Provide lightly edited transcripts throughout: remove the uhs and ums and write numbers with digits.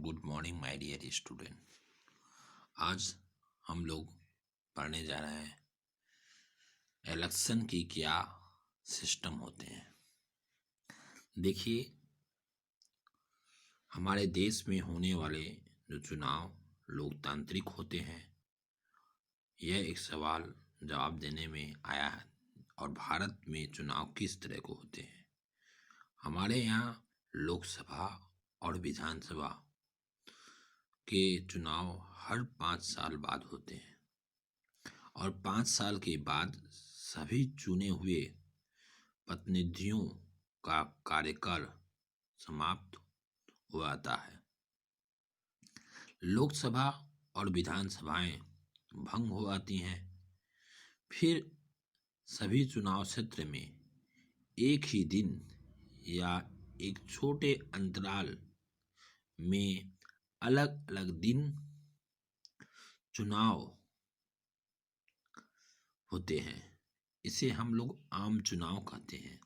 Good morning my dear student. आज हम लोग पढ़ने जा रहे हैं इलेक्शन की क्या सिस्टम होते हैं। देखिए, हमारे देश में होने वाले जो चुनाव लोकतांत्रिक होते हैं, यह एक सवाल जवाब देने में आया है। और भारत में चुनाव किस तरह को होते हैं। हमारे यहाँ लोकसभा और विधानसभा के चुनाव हर 5 साल बाद होते हैं और 5 साल के बाद सभी चुने हुए प्रतिनिधियों का कार्यकाल समाप्त हो जाता है। लोकसभा और विधानसभाएं भंग हो जाती हैं। फिर सभी चुनाव क्षेत्र में एक ही दिन या एक छोटे अंतराल में अलग अलग दिन चुनाव होते हैं। इसे हम लोग आम चुनाव कहते हैं।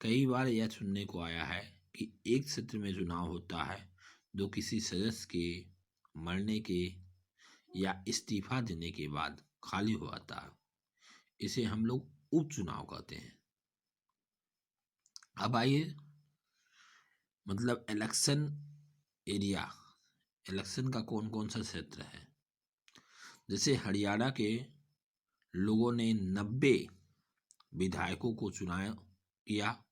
कई बार यह सुनने को आया है कि एक क्षेत्र में चुनाव होता है जो किसी सदस्य के मरने के या इस्तीफा देने के बाद खाली हो जाता है। इसे हम लोग उपचुनाव कहते हैं। अब आइए, मतलब इलेक्शन एरिया, इलेक्शन का कौन कौन सा क्षेत्र है। जैसे हरियाणा के लोगों ने 90 विधायकों को चुनाव किया।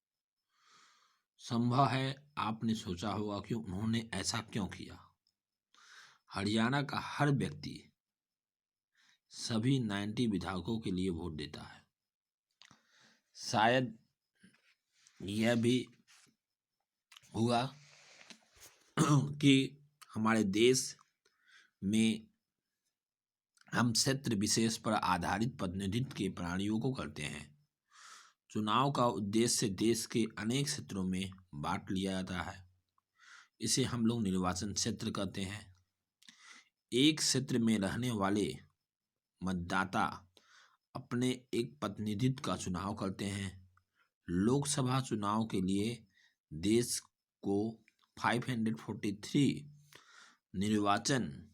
संभव है आपने सोचा होगा कि उन्होंने ऐसा क्यों किया। हरियाणा का हर व्यक्ति सभी 90 विधायकों के लिए वोट देता है। शायद यह भी हुआ कि हमारे देश में हम क्षेत्र विशेष पर आधारित प्रतिनिधित्व के प्रणालियों करते हैं। चुनाव का उद्देश्य देश के अनेक क्षेत्रों में बांट लिया जाता है। इसे हम लोग निर्वाचन क्षेत्र कहते हैं। एक क्षेत्र में रहने वाले मतदाता अपने एक प्रतिनिधित्व का चुनाव करते हैं। लोकसभा चुनाव के लिए देश को 543 निर्वाचन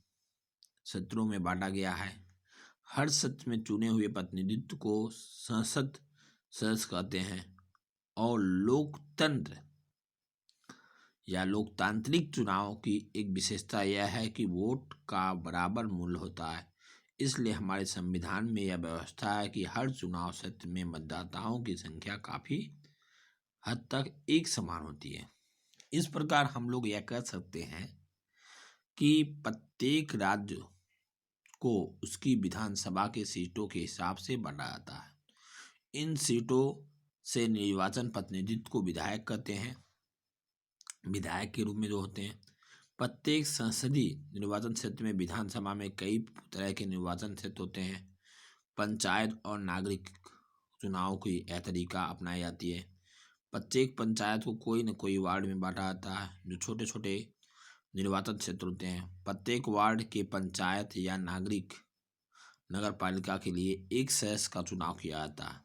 क्षेत्रों में बांटा गया है। हर क्षेत्र में चुने हुए प्रतिनिधित्व को संसद सदस्य कहते हैं। और लोकतंत्र या लोकतांत्रिक चुनाव की एक विशेषता यह है कि वोट का बराबर मूल्य होता है। इसलिए हमारे संविधान में यह व्यवस्था है कि हर चुनाव क्षेत्र में मतदाताओं की संख्या काफ़ी हद तक एक समान होती है। इस प्रकार हम लोग यह कह सकते हैं कि प्रत्येक राज्य को उसकी विधानसभा के सीटों के हिसाब से बांटा जाता है। इन सीटों से निर्वाचन प्रतिनिधित्व को विधायक कहते हैं। विधायक के रूप में जो होते हैं, प्रत्येक संसदीय निर्वाचन क्षेत्र में विधानसभा में कई तरह के निर्वाचन क्षेत्र होते हैं। पंचायत और नागरिक चुनाव की यह तरीका अपनाई जाती है। प्रत्येक पंचायत को कोई न कोई वार्ड में बांटा जाता है जो छोटे छोटे निर्वाचन क्षेत्र होते हैं। प्रत्येक वार्ड के पंचायत या नागरिक नगर पालिका के लिए एक सदस्य का चुनाव किया जाता है।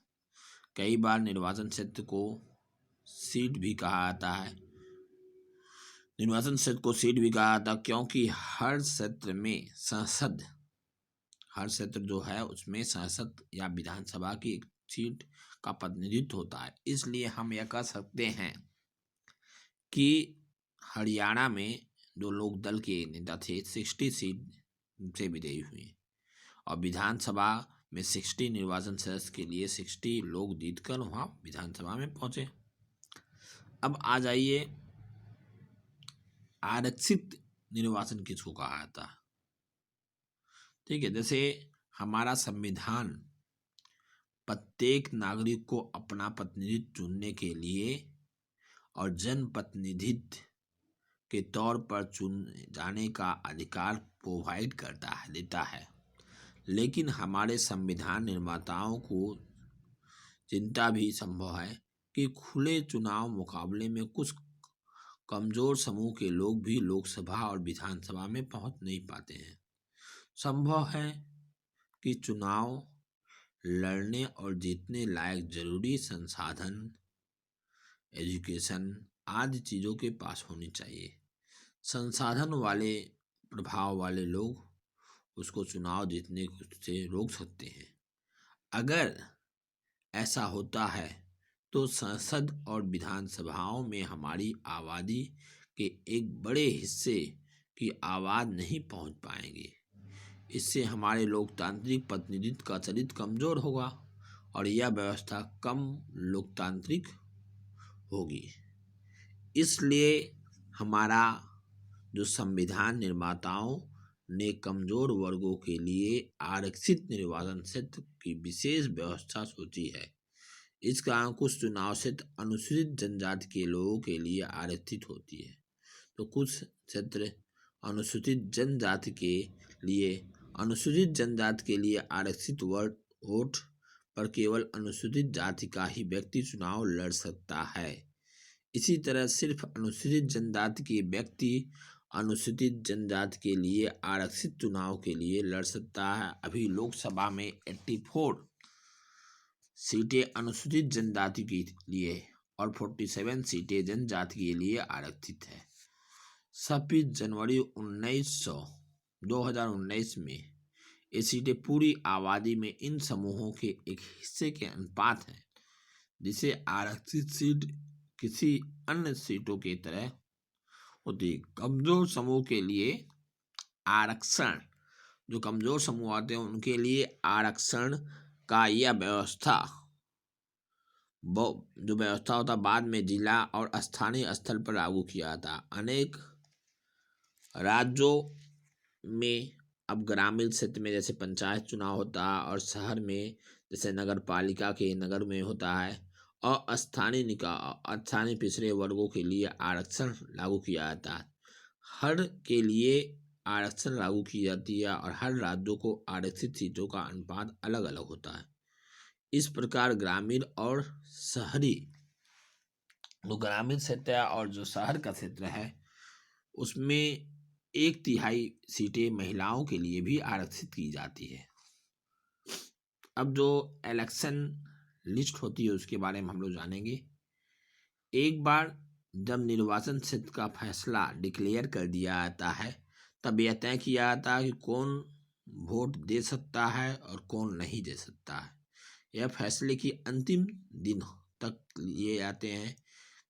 कई बार निर्वाचन क्षेत्र को सीट भी कहा जाता है। निर्वाचन क्षेत्र को सीट भी कहा जाता है क्योंकि हर क्षेत्र में संसद, हर क्षेत्र जो है उसमें संसद या विधानसभा की एक सीट का प्रतिनिधित्व होता है। इसलिए हम यह कह सकते हैं कि हरियाणा में जो लोक दल के नेता थे 60 सीट से विजयी हुए और विधानसभा में 60 निर्वाचन सदस्य के लिए 60 लोग जीतकर वहाँ विधानसभा में पहुँचे। अब आ जाइए, आरक्षित निर्वाचन किसको कहा जाता है। ठीक है, जैसे हमारा संविधान प्रत्येक नागरिक को अपना प्रतिनिधित्व चुनने के लिए और जनप्रतिनिधित्व के तौर पर चुने जाने का अधिकार प्रोवाइड करता है, देता है। लेकिन हमारे संविधान निर्माताओं को चिंता भी संभव है कि खुले चुनाव मुकाबले में कुछ कमजोर समूह के लोग भी लोकसभा और विधानसभा में पहुंच नहीं पाते हैं। संभव है कि चुनाव लड़ने और जीतने लायक जरूरी संसाधन, एजुकेशन आदि चीज़ों के पास होनी चाहिए। संसाधन वाले प्रभाव वाले लोग उसको चुनाव जीतने से रोक सकते हैं। अगर ऐसा होता है तो संसद और विधानसभाओं में हमारी आबादी के एक बड़े हिस्से की आवाज़ नहीं पहुंच पाएंगे। इससे हमारे लोकतांत्रिक प्रतिनिधित्व का चरित्र कमजोर होगा और यह व्यवस्था कम लोकतांत्रिक होगी। इसलिए हमारा जो संविधान निर्माताओं ने कमजोर वर्गों के लिए आरक्षित निर्वाचन क्षेत्र की विशेष व्यवस्था सोची है। इस कारण कुछ चुनाव क्षेत्र अनुसूचित जनजाति के लोगों के लिए आरक्षित होती है, तो कुछ क्षेत्र अनुसूचित जनजाति के लिए आरक्षित वोट पर केवल अनुसूचित जाति का ही व्यक्ति चुनाव लड़ सकता है। इसी तरह सिर्फ अनुसूचित जनजाति के व्यक्ति अनुसूचित जनजाति के लिए आरक्षित चुनाव के लिए लड़ सकता है। अभी लोकसभा में 84 सीटें अनुसूचित जनजाति के लिए और 47 सीटें जनजाति के लिए आरक्षित है। 26 जनवरी 2019 में ये सीटें पूरी आबादी में इन समूहों के एक हिस्से के अनुपात है, जिसे आरक्षित सीट किसी अन्य सीटों की तरह होती। कमजोर समूह के लिए आरक्षण, जो कमजोर समूह आते हैं उनके लिए आरक्षण का यह जो व्यवस्था होता बाद में जिला और स्थानीय स्तर पर लागू किया था। अनेक राज्यों में अब ग्रामीण क्षेत्र में जैसे पंचायत चुनाव होता है और शहर में जैसे नगर पालिका के नगर में होता है, और स्थानीय पिछड़े वर्गों के लिए आरक्षण लागू किया जाता है। हर के लिए आरक्षण लागू की जाती है और हर राज्यों को आरक्षित सीटों का अनुपात अलग अलग होता है। इस प्रकार ग्रामीण और शहरी, जो ग्रामीण क्षेत्र है और जो शहर का क्षेत्र है, उसमें 1/3 सीटें महिलाओं के लिए भी आरक्षित की जाती है। अब जो इलेक्शन लिस्ट होती है उसके बारे में हम लोग जानेंगे। एक बार जब निर्वाचन क्षेत्र का फैसला डिक्लेयर कर दिया जाता है, तब यह तय किया जाता है कि कौन वोट दे सकता है और कौन नहीं दे सकता है। यह फैसले की अंतिम दिन तक लिए जाते हैं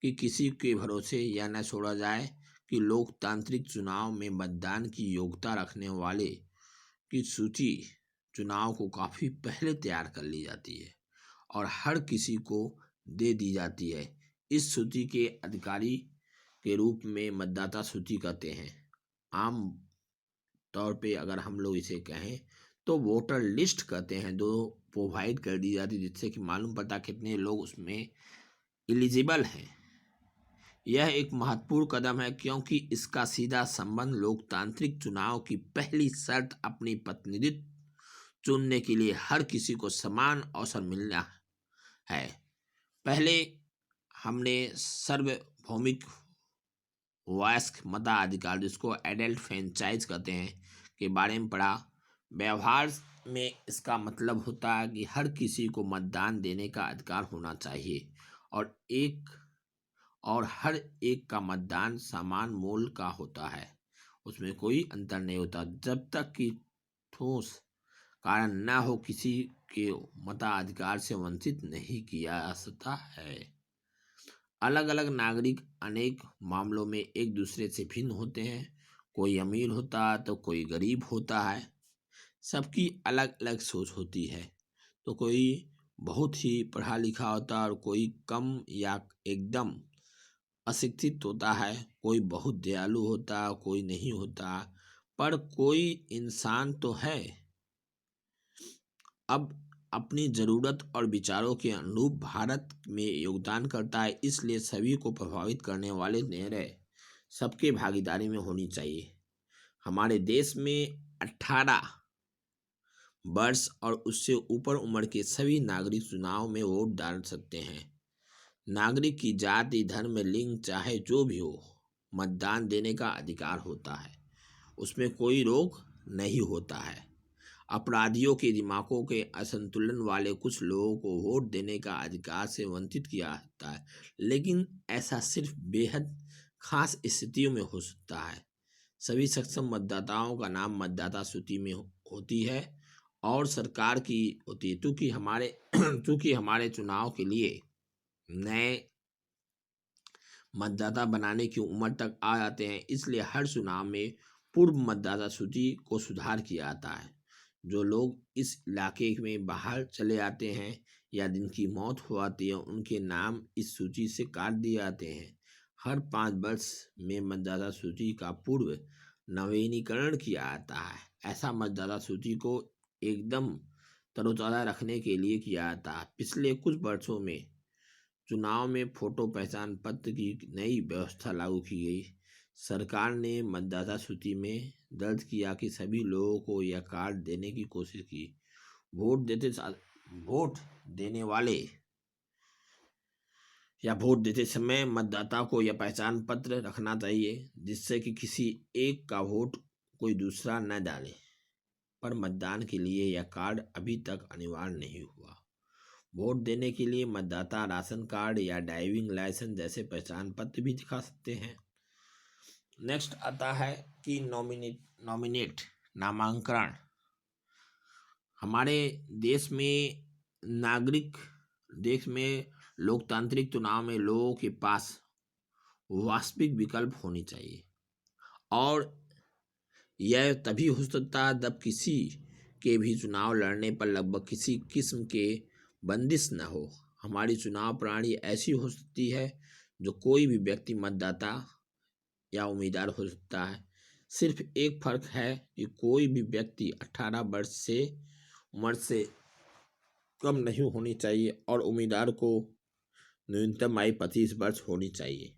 कि किसी के भरोसे यह न छोड़ा जाए कि लोकतांत्रिक चुनाव में मतदान की योग्यता रखने वाले की सूची चुनाव को काफ़ी पहले तैयार कर ली जाती है और हर किसी को दे दी जाती है। इस सूची के अधिकारी के रूप में मतदाता सूची कहते हैं। आम तौर पे अगर हम लोग इसे कहें तो वोटर लिस्ट कहते हैं, जो प्रोवाइड कर दी जाती है, जिससे कि मालूम पड़ता कितने लोग उसमें एलिजिबल हैं। यह एक महत्वपूर्ण कदम है क्योंकि इसका सीधा संबंध लोकतांत्रिक चुनाव की पहली शर्त अपनी प्रतिनिधित्व चुनने के लिए हर किसी को समान अवसर मिलना है। पहले हमने सार्वभौमिक वयस्क मताधिकार, जिसको एडल्ट फ्रेंचाइज कहते हैं, के बारे में पढ़ा। व्यवहार में इसका मतलब होता है कि हर किसी को मतदान देने का अधिकार होना चाहिए और हर एक का मतदान समान मूल्य का होता है, उसमें कोई अंतर नहीं होता जब तक कि ठोस कारण न हो किसी के मताधिकार से वंचित नहीं किया जा सकता है। अलग अलग नागरिक अनेक मामलों में एक दूसरे से भिन्न होते हैं। कोई अमीर होता है तो कोई गरीब होता है। सबकी अलग अलग सोच होती है। तो कोई बहुत ही पढ़ा लिखा होता है और कोई कम या एकदम अशिक्षित होता है। कोई बहुत दयालु होता है, कोई नहीं होता, पर कोई इंसान तो है। अब अपनी ज़रूरत और विचारों के अनुरूप भारत में योगदान करता है। इसलिए सभी को प्रभावित करने वाले निर्णय सबके भागीदारी में होनी चाहिए। हमारे देश में 18 वर्ष और उससे ऊपर उम्र के सभी नागरिक चुनाव में वोट डाल सकते हैं। नागरिक की जाति, धर्म, लिंग चाहे जो भी हो, मतदान देने का अधिकार होता है, उसमें कोई रोक नहीं होता है। अपराधियों के दिमागों के असंतुलन वाले कुछ लोगों को वोट देने का अधिकार से वंचित किया जाता है, लेकिन ऐसा सिर्फ बेहद खास स्थितियों में हो सकता है। सभी सक्षम मतदाताओं का नाम मतदाता सूची में होती है और सरकार की होती है। चूंकि हमारे चुनाव के लिए नए मतदाता बनाने की उम्र तक आ जाते हैं, इसलिए हर चुनाव में पूर्व मतदाता सूची को सुधार किया जाता है। जो लोग इस इलाके में बाहर चले जाते हैं या जिनकी मौत हो जाती है, उनके नाम इस सूची से काट दिए जाते हैं। हर 5 वर्ष में मतदाता सूची का पूर्व नवीनीकरण किया जाता है। ऐसा मतदाता सूची को एकदम तरोताज़ा रखने के लिए किया जाता है। पिछले कुछ वर्षों में चुनाव में फोटो पहचान पत्र की नई व्यवस्था लागू की गई। सरकार ने मतदाता सूची में दर्ज किया कि सभी लोगों को यह कार्ड देने की कोशिश की। वोट देने वाले या वोट देते समय मतदाता को यह पहचान पत्र रखना चाहिए, जिससे कि किसी एक का वोट कोई दूसरा न डाले। पर मतदान के लिए यह कार्ड अभी तक अनिवार्य नहीं हुआ। वोट देने के लिए मतदाता राशन कार्ड या ड्राइविंग लाइसेंस जैसे पहचान पत्र भी दिखा सकते हैं। नेक्स्ट आता है कि नॉमिनेट नामांकन। हमारे देश में लोकतांत्रिक चुनाव में लोगों के पास वास्तविक विकल्प होनी चाहिए, और यह तभी हो सकता है जब किसी के भी चुनाव लड़ने पर लगभग किसी किस्म के बंदिश न हो। हमारी चुनाव प्रणाली ऐसी हो सकती है जो कोई भी व्यक्ति मतदाता या उम्मीदवार हो सकता है। सिर्फ एक फर्क है कि कोई भी व्यक्ति 18 वर्ष से उम्र से कम नहीं होनी चाहिए और उम्मीदवार को न्यूनतम आयु 25 वर्ष होनी चाहिए।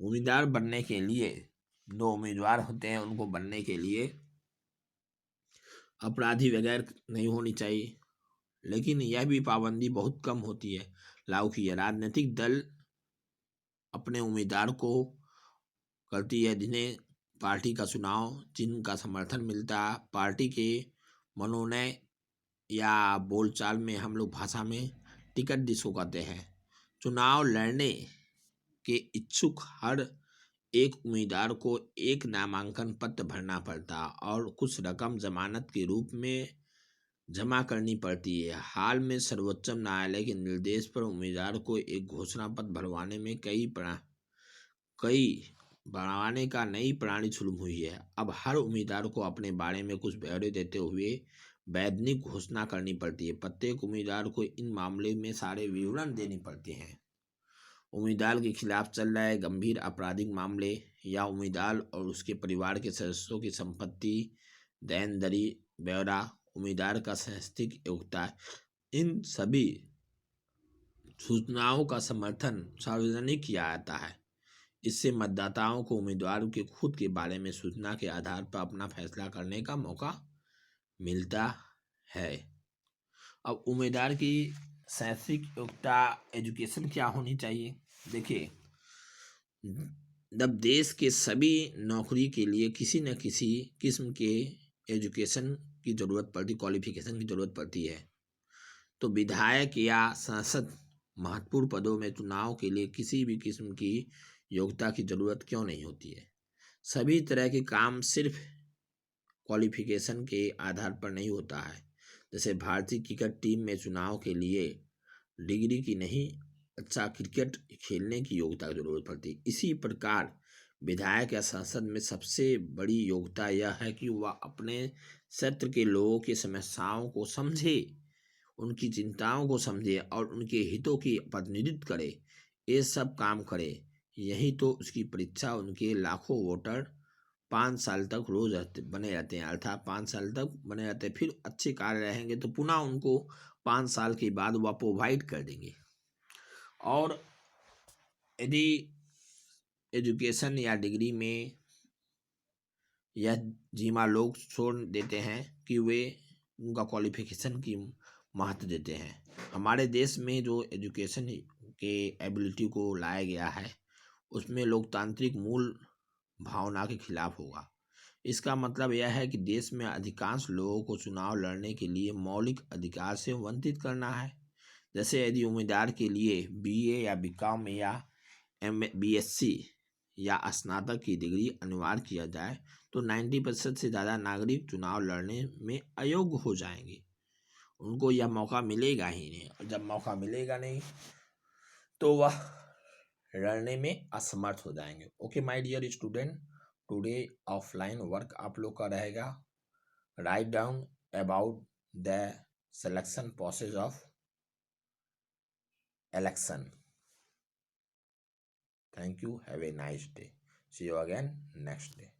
उम्मीदवार बनने के लिए 2 उम्मीदवार होते हैं, उनको बनने के लिए अपराधी वगैरह नहीं होनी चाहिए, लेकिन यह भी पाबंदी बहुत कम होती है लागू की है। राजनीतिक दल अपने उम्मीदवार को करती है जिन्हें पार्टी का चुनाव चिन्ह का समर्थन मिलता है। पार्टी के मनोनय या बोलचाल में हम लोग भाषा में टिकट जिसको कहते हैं। चुनाव लड़ने के इच्छुक हर एक उम्मीदवार को एक नामांकन पत्र भरना पड़ता और कुछ रकम जमानत के रूप में जमा करनी पड़ती है। हाल में सर्वोच्च न्यायालय के निर्देश पर उम्मीदवार को एक घोषणा पत्र भरवाने में बढ़ाने का नई प्रणाली शुरू हुई है। अब हर उम्मीदवार को अपने बारे में कुछ ब्यौरे देते हुए वैधानिक घोषणा करनी पड़ती है। प्रत्येक उम्मीदवार को इन मामले में सारे विवरण देने पड़ते हैं। उम्मीदवार के खिलाफ चल रहे गंभीर आपराधिक मामले या उम्मीदवार और उसके परिवार के सदस्यों की संपत्ति, देनदारी ब्यौरा, उम्मीदवार का शैक्षिक योग्यता, इन सभी सूचनाओं का समर्थन सार्वजनिक किया जाता है। इससे मतदाताओं को उम्मीदवार के खुद के बारे में सूचना के आधार पर अपना फैसला करने का मौका मिलता है। अब उम्मीदवार की शैक्षिक योग्यता, एजुकेशन क्या होनी चाहिए? देखिए, जब देश के सभी नौकरी के लिए किसी न किसी किस्म के एजुकेशन की ज़रूरत पड़ती, क्वालिफिकेशन की ज़रूरत पड़ती है, तो विधायक या सांसद महत्वपूर्ण पदों में चुनाव के लिए किसी भी किस्म की योग्यता की ज़रूरत क्यों नहीं होती है? सभी तरह के काम सिर्फ क्वालिफिकेशन के आधार पर नहीं होता है। जैसे भारतीय क्रिकेट टीम में चुनाव के लिए डिग्री की नहीं, अच्छा क्रिकेट खेलने की योग्यता की जरूरत पड़ती है। इसी प्रकार विधायक या सांसद में सबसे बड़ी योग्यता यह है कि वह अपने क्षेत्र के लोगों की समस्याओं को समझे, उनकी चिंताओं को समझे और उनके हितों की प्रतिनिधित्व करे। ये सब काम करे, यही तो उसकी परीक्षा उनके लाखों वोटर 5 साल तक रोज बने रहते हैं, अर्थात 5 साल तक बने रहते हैं। फिर अच्छे कार्य रहेंगे तो पुनः उनको 5 साल के बाद वह प्रोवाइड कर देंगे। और यदि एजुकेशन या डिग्री में यह जिम्मा लोग छोड़ देते हैं कि वे उनका क्वालिफिकेशन की महत्व देते हैं। हमारे देश में जो एजुकेशन के एबिलिटी को लाया गया है, उसमें लोकतांत्रिक मूल भावना के खिलाफ होगा। इसका मतलब यह है कि देश में अधिकांश लोगों को चुनाव लड़ने के लिए मौलिक अधिकार से वंचित करना है। जैसे यदि उम्मीदवार के लिए बीए या बीकॉम या बीएससी या स्नातक की डिग्री अनिवार्य किया जाए तो 90% से ज़्यादा नागरिक चुनाव लड़ने में अयोग्य हो जाएंगे। उनको यह मौका मिलेगा ही नहीं, और जब मौका मिलेगा नहीं तो वह लड़ने में असमर्थ हो जाएंगे। Okay my dear student, today offline work आप लोग का रहेगा, write down about the selection process of election. Thank you. Have a nice day. See you again next day.